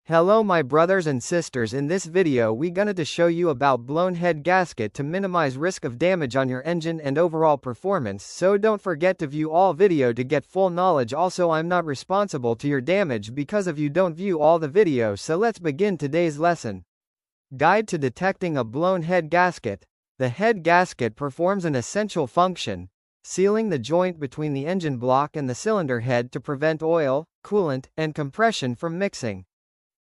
Hello my brothers and sisters, in this video we gonna to show you about blown head gasket to minimize risk of damage on your engine and overall performance, so don't forget to view all video to get full knowledge. Also, I'm not responsible to your damage because of you don't view all the video, so let's begin today's lesson. Guide to detecting a blown head gasket. The head gasket performs an essential function, sealing the joint between the engine block and the cylinder head to prevent oil, coolant, and compression from mixing.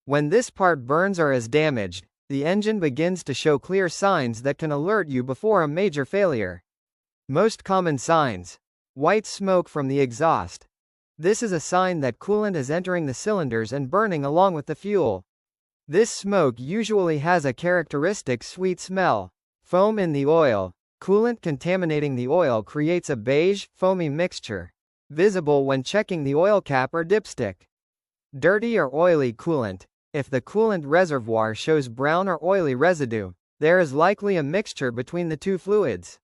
When this part burns or is damaged, the engine begins to show clear signs that can alert you before a major failure. Most common signs: white smoke from the exhaust. This is a sign that coolant is entering the cylinders and burning along with the fuel. This smoke usually has a characteristic sweet smell. Foam in the oil. Coolant contaminating the oil creates a beige, foamy mixture, visible when checking the oil cap or dipstick. Dirty or oily coolant. If the coolant reservoir shows brown or oily residue, there is likely a mixture between the two fluids.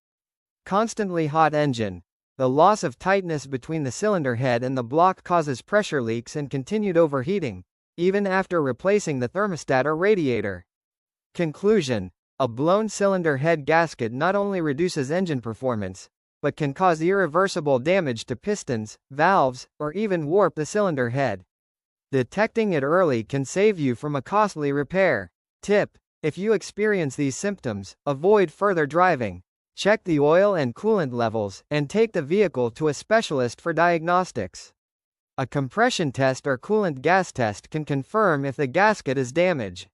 Constantly hot engine. The loss of tightness between the cylinder head and the block causes pressure leaks and continued overheating, even after replacing the thermostat or radiator. Conclusion: a blown cylinder head gasket not only reduces engine performance, but can cause irreversible damage to pistons, valves, or even warp the cylinder head. Detecting it early can save you from a costly repair. Tip: if you experience these symptoms, avoid further driving. Check the oil and coolant levels, and take the vehicle to a specialist for diagnostics. A compression test or coolant gas test can confirm if the gasket is damaged.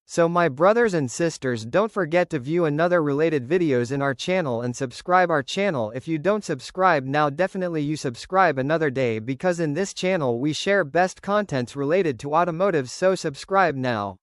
So my brothers and sisters, don't forget to view another related videos in our channel and subscribe our channel. If you don't subscribe now, definitely you subscribe another day, because in this channel we share best contents related to automotive, so subscribe now.